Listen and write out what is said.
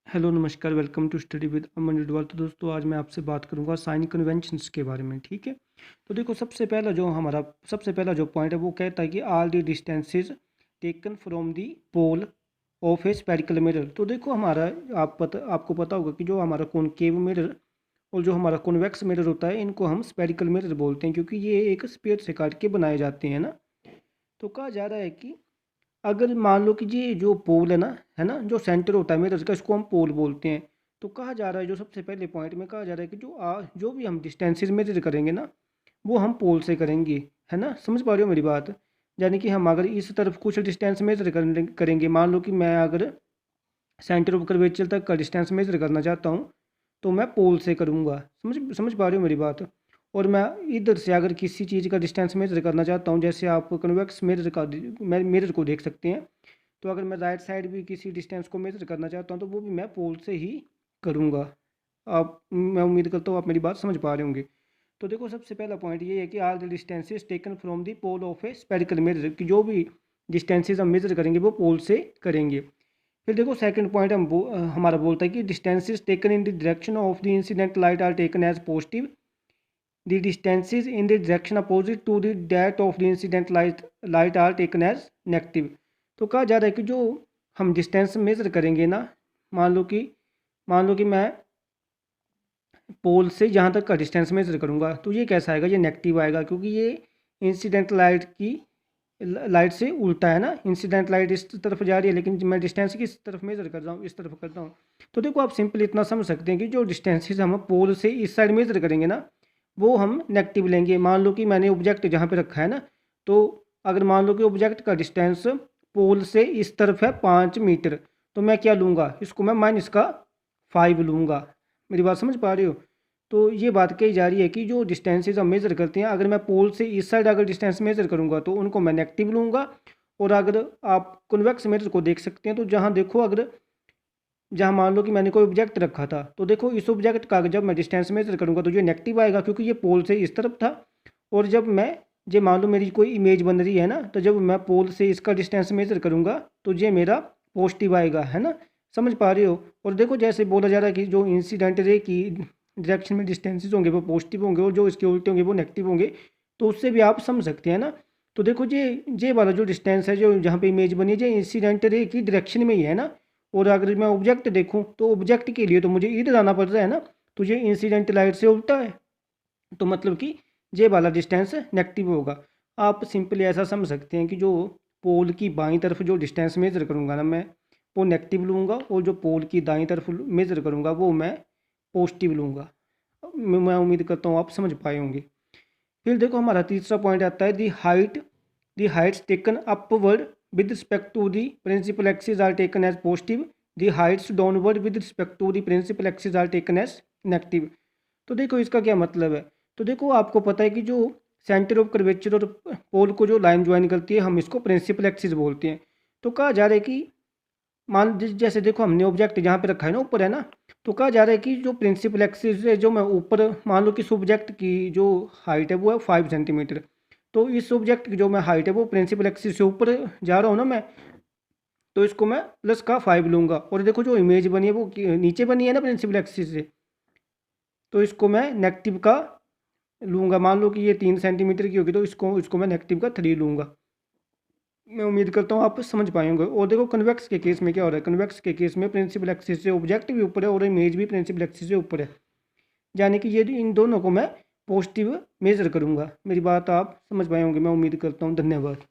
Hello नमस्कार, welcome to study with अमन रिडवाल। तो दोस्तों आज मैं आपसे बात करूंगा साइन कन्वेंशंस के बारे में। ठीक है, तो देखो सबसे पहला जो पॉइंट है वो कहता है कि all the distances taken from the pole of a spherical mirror. तो देखो आपको पता होगा कि जो हमारा कॉनकेव मिरर और जो हमारा कॉन्वेक्स मिरर होता है इनको हम स्फेरिकल मिरर बोलते हैं, क्योंकि ये एक स्फीयर से काट के बनाए जाते हैं ना। तो कहा जा रहा है कि अगर मान लो कि ये जो पोल है ना जो सेंटर होता है मिरर का, इसको हम पोल बोलते हैं। तो कहा जा रहा है, जो सबसे पहले पॉइंट में कहा जा रहा है कि जो भी हम डिस्टेंसेस मेजर करेंगे ना, वो हम पोल से करेंगे। है ना, समझ पा रहे हो मेरी बात? यानी कि हम अगर इस तरफ कुछ डिस्टेंस मेजर करेंगे, मान लो कि मैं अगर सेंटर ऑफ कर्वेचर तक का डिस्टेंस मेजर करना चाहता हूँ, तो मैं पोल से करूँगा। समझ पा रहे हो मेरी बात? और मैं इधर से अगर किसी चीज़ का डिस्टेंस मेजर करना चाहता हूँ, जैसे आप कन्वेक्स मिरर को देख सकते हैं, तो अगर मैं राइट साइड भी किसी डिस्टेंस को मेजर करना चाहता हूँ तो वो भी मैं पोल से ही करूँगा। मैं उम्मीद करता हूँ आप मेरी बात समझ पा रहे होंगे। तो देखो सबसे पहला पॉइंट ये है कि are the distances taken from the pole of a spherical mirror, कि जो भी डिस्टेंसेस हम मेजर करेंगे वो पोल से करेंगे। फिर देखो सेकंड पॉइंट हमारा बोलता है कि distances taken in the direction of the incident light are taken as positive, the distances in the direction opposite to the that of the incident light are taken as negative. तो कहा जा रहा है कि जो हम डिस्टेंस मेजर करेंगे ना, मान लो कि मैं पोल से यहाँ तक का डिस्टेंस मेजर करूँगा, तो ये कैसा आएगा? ये नेगेटिव आएगा, क्योंकि ये इंसिडेंट लाइट से उल्टा है ना। इंसिडेंट लाइट इस तरफ जा रही है, लेकिन मैं डिस्टेंस किस तरफ मेजर कर रहा हूँ? इस तरफ कर रहा हूँ। तो देखो आप सिंपल इतना समझ सकते हैं कि जो डिस्टेंसेस हम पोल से इस साइड मेजर करेंगे ना, वो हम नेगेटिव लेंगे। मान लो कि मैंने ऑब्जेक्ट जहाँ पे रखा है ना, तो अगर मान लो कि ऑब्जेक्ट का डिस्टेंस पोल से इस तरफ है 5 मीटर, तो मैं क्या लूँगा? इसको मैं -5 लूँगा। मेरी बात समझ पा रहे हो? तो ये बात कही जा रही है कि जो डिस्टेंसेस हम मेज़र करते हैं, अगर मैं पोल से इस साइड अगर डिस्टेंस मेज़र करूँगा तो उनको मैं नेगेटिव लूँगा। और अगर आप कन्वेक्स मिरर को देख सकते हैं, तो जहाँ देखो, अगर जहाँ मान लो कि मैंने कोई ऑब्जेक्ट रखा था, तो देखो इस ऑब्जेक्ट का जब मैं डिस्टेंस मेजर करूँगा तो ये नेगेटिव आएगा, क्योंकि ये पोल से इस तरफ था। और जब मैं ये मान लो मेरी कोई इमेज बन रही है ना, तो जब मैं पोल से इसका डिस्टेंस मेजर करूँगा तो ये मेरा पॉजिटिव आएगा। है ना, समझ पा रहे हो? और देखो जैसे बोला जा रहा है कि जो इंसिडेंट रे की डायरेक्शन में डिस्टेंसेज होंगे वो पॉजिटिव होंगे, और जो इसके उल्टे होंगे वो नेगेटिव होंगे। तो उससे भी आप समझ सकते हैं ना। तो देखो ये वाला जो डिस्टेंस है, जो जहाँ पे इमेज बनी है, ये इंसिडेंट रे की डायरेक्शन में ही है ना। और अगर मैं ऑब्जेक्ट देखूं, तो ऑब्जेक्ट के लिए तो मुझे इधर आना पड़ रहा है ना, तो ये इंसिडेंट लाइट से उल्टा है। तो मतलब कि ये वाला डिस्टेंस नेगेटिव होगा। आप सिंपली ऐसा समझ सकते हैं कि जो पोल की बाईं तरफ जो डिस्टेंस मेजर करूँगा ना मैं, वो नेगेटिव लूँगा, और जो पोल की दाईं तरफ मेजर करूँगा वो मैं पॉजिटिव लूँगा। मैं उम्मीद करता हूँ आप समझ पाए होंगे। फिर देखो हमारा तीसरा पॉइंट आता है the heights taken upward with respect to the principal axis are taken as positive, the heights downward with respect to the principal axis are taken as negative. तो देखो इसका क्या मतलब है? तो देखो आपको पता है कि जो सेंटर ऑफ कर्वेचर और पोल को जो लाइन ज्वाइन करती है, हम इसको प्रिंसिपल एक्सिस बोलते हैं। तो कहा जा रहा है कि जैसे देखो हमने ऑब्जेक्ट जहाँ पे रखा है ना, ऊपर है ना, तो कहा जा रहा है कि जो प्रिंसिपल एक्सिस है, जो मैं ऊपर मान लो कि इस ऑब्जेक्ट की जो हाइट है वो है 5 सेंटीमीटर। तो इस ऑब्जेक्ट की जो मैं हाइट है वो प्रिंसिपल एक्सिस से ऊपर जा रहा हूँ ना मैं, तो इसको मैं +5 लूँगा। और देखो जो इमेज बनी है वो नीचे बनी है ना प्रिंसिपल एक्सिस से, तो इसको मैं नेगेटिव का लूँगा। मान लो कि ये 3 सेंटीमीटर की होगी, तो इसको इसको मैं नेगेटिव का 3 लूँगा। मैं उम्मीद करता हूँ आप समझ पाए होंगे। और देखो कन्वेक्स के केस में क्या हो रहा है? कन्वेक्स के केस में प्रिंसिपल एक्सिस से ऑब्जेक्ट भी ऊपर है और इमेज भी प्रिंसिपल एक्सिस से ऊपर है, यानी कि ये इन दोनों को मैं पॉजिटिव मेजर करूँगा। मेरी बात आप समझ पाए होंगे, मैं उम्मीद करता हूँ। धन्यवाद।